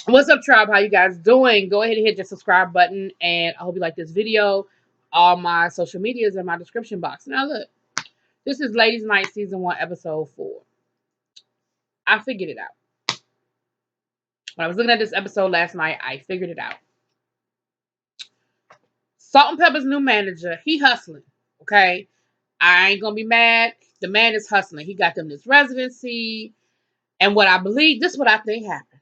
What's up, tribe? How you guys doing? Go ahead and hit the subscribe button, and I hope you like this video. All my social media is in my description box. Now, look, this is Ladies Night Season 1, Episode 4. I figured it out. When I was looking at this episode last night, I figured it out. Salt and Pepper's new manager, he hustling, okay? I ain't gonna be mad. The man is hustling. He got them this residency, and what I believe, this is what I think happened.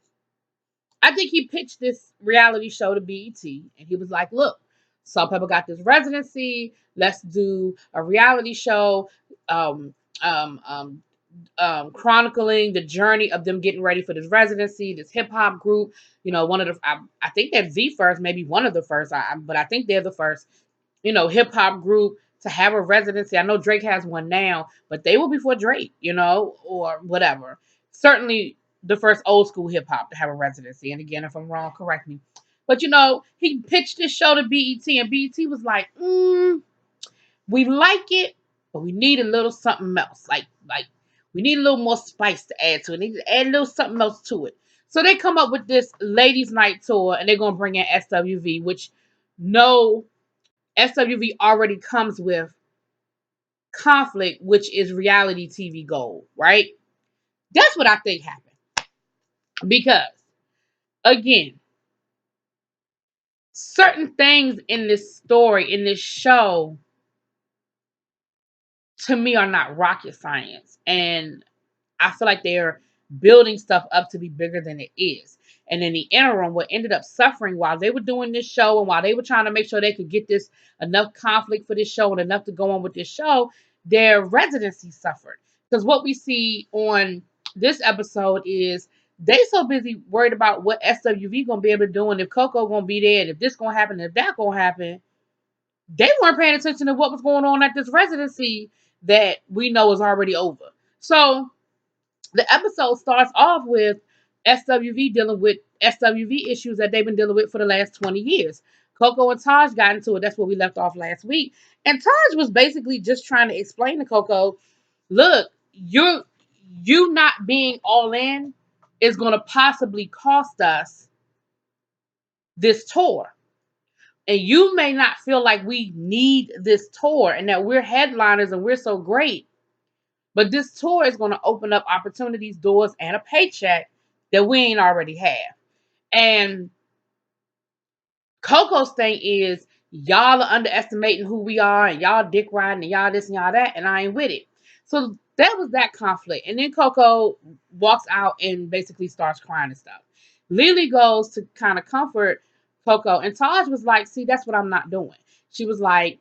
I think he pitched this reality show to BET, and he was like, look, Salt Pepper got this residency. Let's do a reality show um, um, um, chronicling the journey of them getting ready for this residency, this hip hop group. You know, one of the, I think they're the first, maybe one of the first, but I think they're the first, hip hop group to have a residency. I know Drake has one now, but they were before Drake, or whatever. Certainly the first old school hip hop to have a residency. And again, if I'm wrong, correct me. But he pitched this show to BET, and BET was like, we like it, but we need a little something else. Like we need a little more spice to add to it. We need to add a little something else to it. So they come up with this ladies' night tour, and they're gonna bring in SWV, which no SWV already comes with conflict, which is reality TV gold, right? That's what I think happened. Because, again, certain things in this story, in this show, to me are not rocket science. And I feel like they're building stuff up to be bigger than it is. And in the interim, what ended up suffering while they were doing this show and while they were trying to make sure they could get this enough conflict for this show and enough to go on with this show, their residency suffered. Because what we see on this episode is they so busy worried about what SWV gonna be able to do and if Coco gonna be there and if this gonna happen and if that gonna happen. They weren't paying attention to what was going on at this residency that we know is already over. So the episode starts off with SWV dealing with SWV issues that they've been dealing with for the last 20 years. Coco and Taj got into it. That's where we left off last week. And Taj was basically just trying to explain to Coco, look, you not being all in is going to possibly cost us this tour. And you may not feel like we need this tour and that we're headliners and we're so great. But this tour is going to open up opportunities, doors, and a paycheck that we ain't already have. And Coco's thing is, y'all are underestimating who we are, and y'all dick riding, and y'all this and y'all that, and I ain't with it. So that was that conflict. And then Coco walks out and basically starts crying and stuff. Lily goes to kind of comfort Coco, and Taj was like, see, that's what I'm not doing. She was like,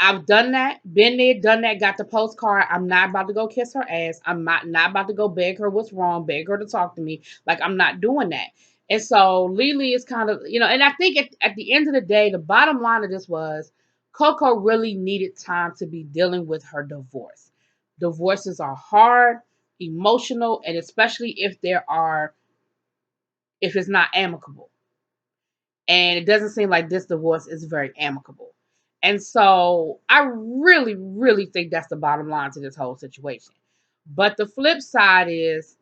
I've done that, been there, done that, got the postcard. I'm not about to go kiss her ass. I'm not about to go beg her what's wrong, beg her to talk to me. Like, I'm not doing that. And so Lily is kind of, and I think at the end of the day, the bottom line of this was Coco really needed time to be dealing with her divorce. Divorces are hard, emotional, and especially if it's not amicable. And it doesn't seem like this divorce is very amicable. And so I really, really think that's the bottom line to this whole situation. But the flip side is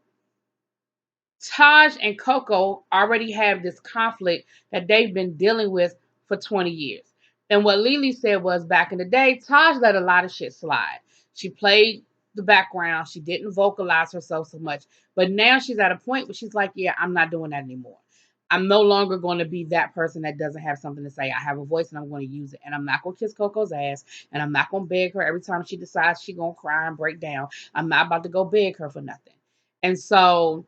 Taj and Coco already have this conflict that they've been dealing with for 20 years. And what Lily said was back in the day, Taj let a lot of shit slide. She played the background. She didn't vocalize herself so much. But now she's at a point where she's like, yeah, I'm not doing that anymore. I'm no longer going to be that person that doesn't have something to say. I have a voice and I'm going to use it. And I'm not going to kiss Coco's ass. And I'm not going to beg her every time she decides she's going to cry and break down. I'm not about to go beg her for nothing. And so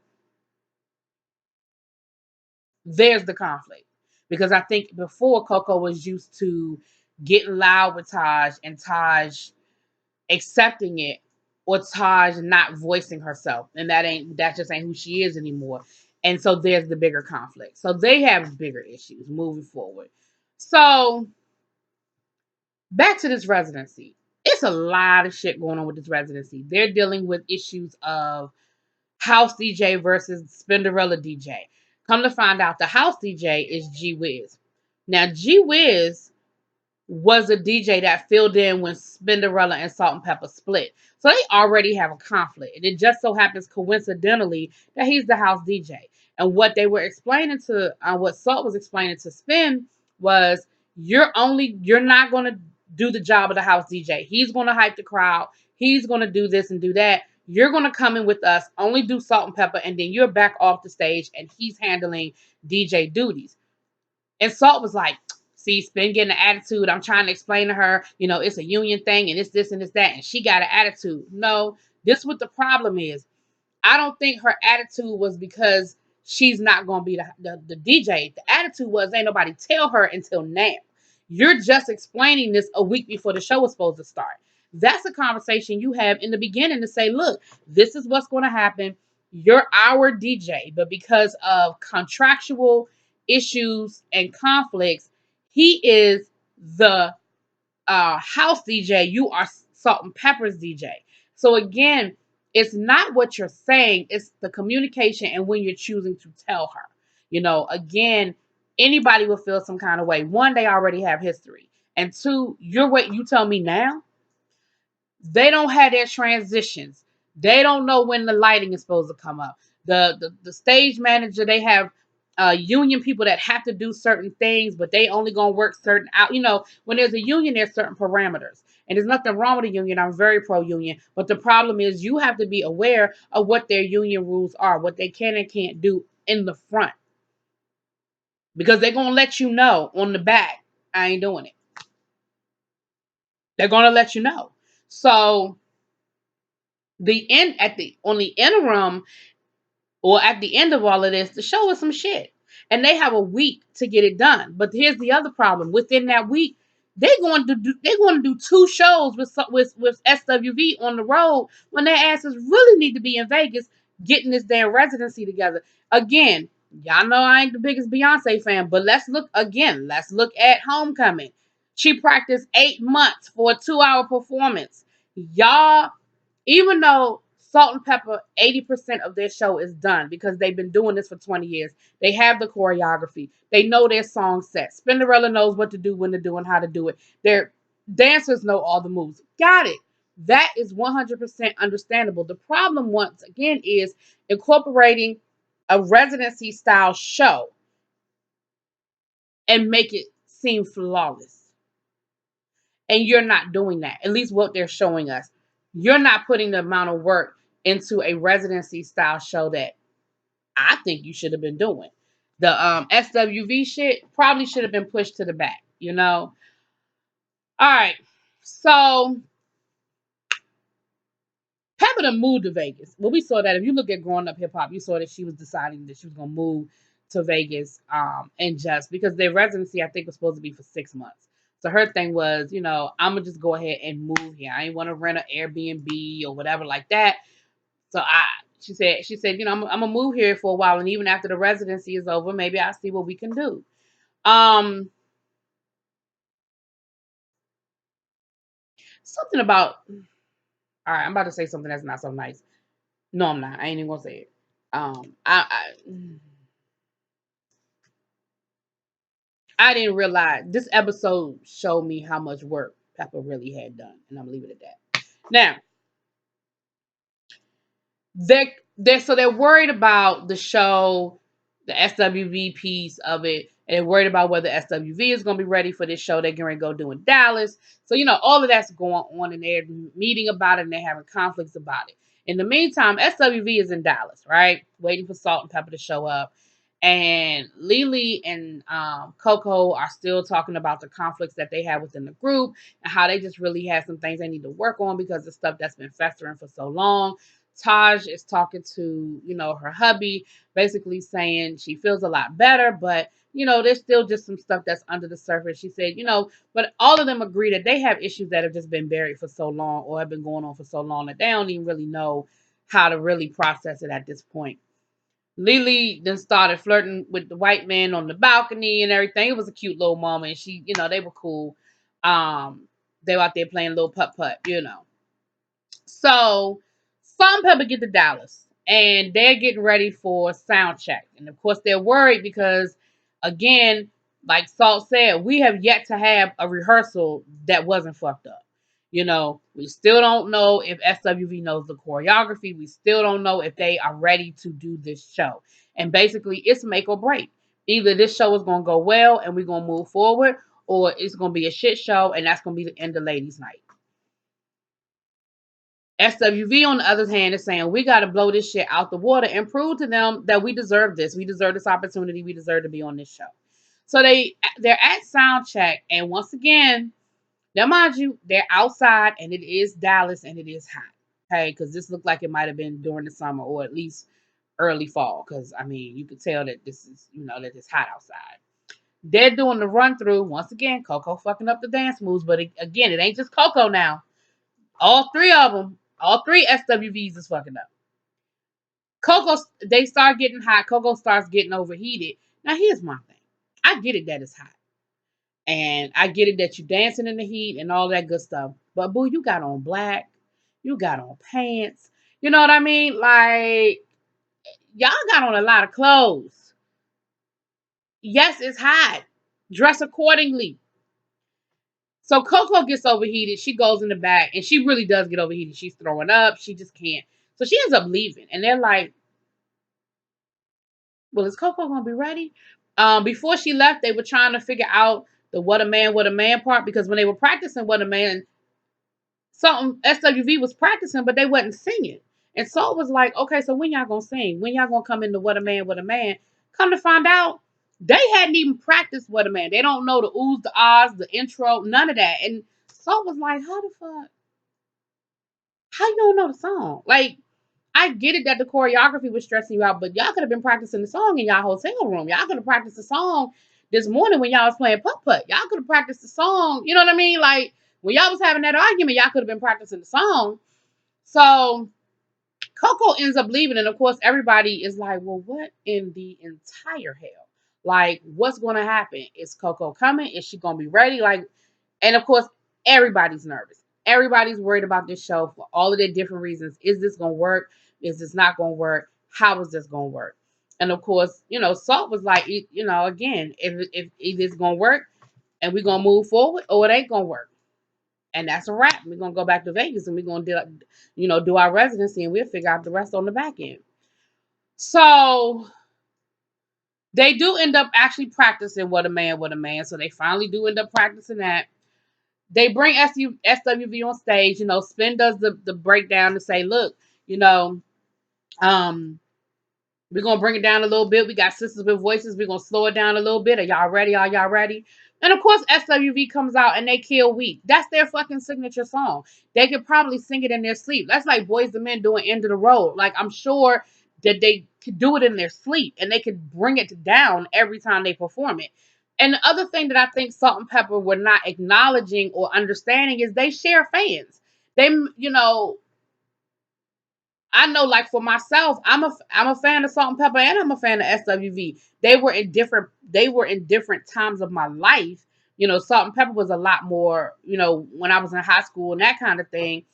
there's the conflict. Because I think before Coco was used to getting loud with Taj and Taj accepting it or Taj not voicing herself. And that just ain't who she is anymore. And so there's the bigger conflict. So they have bigger issues moving forward. So back to this residency. It's a lot of shit going on with this residency. They're dealing with issues of house DJ versus Spinderella DJ. Come to find out, the house DJ is G Wiz. Now, G Wiz was a DJ that filled in when Spinderella and Salt and Pepper split. So they already have a conflict. And it just so happens coincidentally that he's the house DJ. And what they were explaining to, what Salt was explaining to Spin was, you're not going to do the job of the house DJ. He's going to hype the crowd. He's going to do this and do that. You're going to come in with us, only do Salt and Pepper, and then you're back off the stage and he's handling DJ duties. And Salt was like, see, Spin getting an attitude. I'm trying to explain to her, it's a union thing and it's this and it's that. And she got an attitude. No, this what the problem is. I don't think her attitude was because she's not going to be the DJ. The attitude was, ain't nobody tell her until now. You're just explaining this a week before the show was supposed to start. That's a conversation you have in the beginning to say, look, this is what's going to happen. You're our DJ, but because of contractual issues and conflicts, he is the house DJ. You are Salt and Pepper's DJ. So again, it's not what you're saying, it's the communication and when you're choosing to tell her. Again, anybody will feel some kind of way. One, they already have history. And two, you're what you tell me now. They don't have their transitions. They don't know when the lighting is supposed to come up. The stage manager, they have union people that have to do certain things, but they only gonna work certain out. When there's a union, there's certain parameters. And there's nothing wrong with a union. I'm very pro-union. But the problem is you have to be aware of what their union rules are, what they can and can't do in the front. Because they're gonna let you know on the back, I ain't doing it. They're gonna let you know. So on the interim, or at the end of all of this, the show is some shit. And they have a week to get it done. But here's the other problem. Within that week, they're going to do two shows with SWV on the road when their asses really need to be in Vegas getting this damn residency together. Again, y'all know I ain't the biggest Beyonce fan, but let's look at Homecoming. She practiced 8 months for a 2-hour performance. Y'all, even though Salt and Pepper, 80% of their show is done because they've been doing this for 20 years. They have the choreography. They know their song set. Spinderella knows what to do, when to do, and how to do it. Their dancers know all the moves. Got it. That is 100% understandable. The problem, once again, is incorporating a residency style show and make it seem flawless. And you're not doing that. At least what they're showing us. You're not putting the amount of work into a residency style show that I think you should have been doing. The SWV shit probably should have been pushed to the back, All right. So Pepper done moved to Vegas. Well, we saw that. If you look at Growing Up Hip Hop, you saw that she was deciding that she was gonna move to Vegas, and just because their residency, I think, was supposed to be for 6 months. So her thing was, I'm gonna just go ahead and move here. I ain't want to rent an Airbnb or whatever like that. So she said, I'm gonna move here for a while, and even after the residency is over, maybe I'll see what we can do. Something about, all right, I'm about to say something that's not so nice. No, I'm not. I ain't even gonna say it. I didn't realize this episode showed me how much work Pepper really had done, and I'm gonna leave it at that. Now, they're worried about the show, the SWV piece of it, and they're worried about whether SWV is gonna be ready for this show they're gonna go do in Dallas. So all of that's going on, and they're meeting about it, and they're having conflicts about it. In the meantime, SWV is in Dallas, right, waiting for Salt and Pepper to show up. And Lily and Coco are still talking about the conflicts that they have within the group and how they just really have some things they need to work on because of stuff that's been festering for so long. Taj is talking to, her hubby, basically saying she feels a lot better, but, there's still just some stuff that's under the surface. She said, but all of them agree that they have issues that have just been buried for so long or have been going on for so long that they don't even really know how to really process it at this point. Lily then started flirting with the white man on the balcony and everything. It was a cute little moment. She, they were cool. They were out there playing little putt-putt. So Salt and Pepper get to Dallas and they're getting ready for sound check. And of course they're worried because again, Like Salt said, we have yet to have a rehearsal that wasn't fucked up. We still don't know if SWV knows the choreography. We still don't know if they are ready to do this show. And basically, it's make or break. Either this show is going to go well and we're going to move forward, or it's going to be a shit show and that's going to be the end of Ladies' Night. SWV, on the other hand, is saying we got to blow this shit out the water and prove to them that we deserve this. We deserve this opportunity. We deserve to be on this show. So they're at sound check, and once again, now mind you, they're outside, and it is Dallas, and it is hot. Okay, because this looked like it might have been during the summer or at least early fall. Because I mean, you could tell that this is that it's hot outside. They're doing the run through once again. Coco fucking up the dance moves, but again, it ain't just Coco now. All three of them, all three SWVs is fucking up. Coco, they start getting hot. Coco starts getting overheated. Now here's my thing. I get it that it's hot. And I get it that you dancing in the heat and all that good stuff. But boo, you got on black. You got on pants. You know what I mean? Like, y'all got on a lot of clothes. Yes, it's hot. Dress accordingly. So Coco gets overheated. She goes in the back and she really does get overheated. She's throwing up. She just can't. So she ends up leaving. And they're like, well, is Coco going to be ready? Before she left, they were trying to figure out the what a man part, because when they were practicing what a man, something SWV was practicing, but they wasn't singing. And so it was like, okay, so when y'all gonna sing? When y'all gonna come into what a man, what a man? Come to find out, they hadn't even practiced what a man. They don't know the oohs, the ahs, the intro, none of that. And so it was like, how the fuck? How you don't know the song? Like, I get it that the choreography was stressing you out, but y'all could have been practicing the song in y'all hotel room. Y'all could have practiced the song this morning when y'all was playing putt putt. Y'all could have practiced the song. You know what I mean? Like, when y'all was having that argument, y'all could have been practicing the song. So Coco ends up leaving, and of course, everybody is like, well, what in the entire hell? Like, what's going to happen? Is Coco coming? Is she going to be ready? Like, and of course, everybody's nervous. Everybody's worried about this show for all of their different reasons. Is this going to work? Is this not going to work? How is this going to work? And of course, Salt was like, again, if it's going to work and we're going to move forward, or it ain't going to work. And that's a wrap. We're going to go back to Vegas and we're going to do our residency, and we'll figure out the rest on the back end. So they do end up actually practicing what a man. So they finally do end up practicing that. They bring SWV on stage. Spin does the breakdown to say, look, um, we're going to bring it down a little bit. We got sisters with voices. We're going to slow it down a little bit. Are y'all ready? Are y'all ready? And of course, SWV comes out and they kill Weak. That's their fucking signature song. They could probably sing it in their sleep. That's like Boys II Men doing End of the Road. Like, I'm sure that they could do it in their sleep and they could bring it down every time they perform it. And the other thing that I think Salt and Pepper were not acknowledging or understanding is they share fans. They, I know, like for myself, I'm a fan of Salt and Pepper, and I'm a fan of SWV. They were in different times of my life. Salt and Pepper was a lot more, when I was in high school and that kind of thing.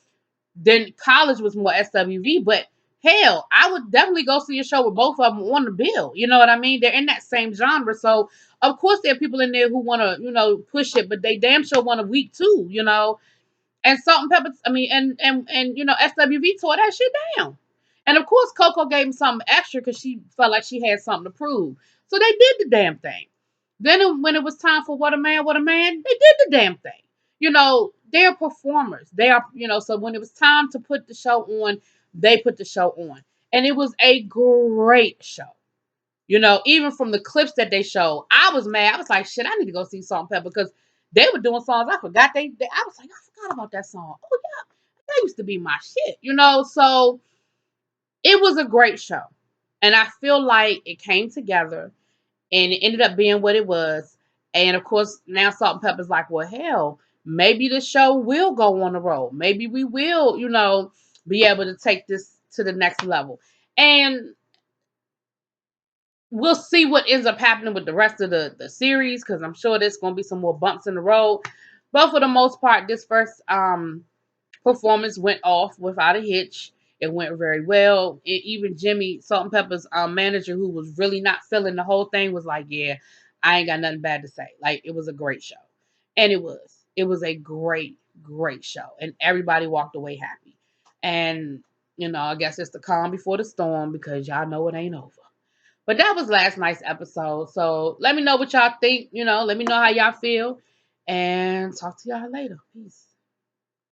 Then college was more SWV, but hell, I would definitely go see a show with both of them on the bill. You know what I mean? They're in that same genre. So of course there are people in there who want to, push it, but they damn sure want a week too, And Salt and Pepper, I mean, and SWV tore that shit down. And of course, Coco gave him something extra because she felt like she had something to prove. So they did the damn thing. Then when it was time for what a man, they did the damn thing. They're performers. They are, so when it was time to put the show on, they put the show on. And it was a great show. Even from the clips that they showed, I was mad. I was like, shit, I need to go see Salt and Pepper because they were doing songs I forgot. I was like, I forgot about that song. Oh yeah, that used to be my shit. So it was a great show, and I feel like it came together, and it ended up being what it was. And of course, now Salt and Pepper's like, well, hell, maybe the show will go on the road. Maybe we will, be able to take this to the next level. And we'll see what ends up happening with the rest of the series, because I'm sure there's going to be some more bumps in the road. But for the most part, this first performance went off without a hitch. It went very well. Even Jimmy, Salt and Pepper's manager, who was really not feeling the whole thing, was like, yeah, I ain't got nothing bad to say. Like, it was a great show. And it was a great, great show. And everybody walked away happy. And, I guess it's the calm before the storm, because y'all know it ain't over. But that was last night's episode. So let me know what y'all think. Let me know how y'all feel. And talk to y'all later. Peace.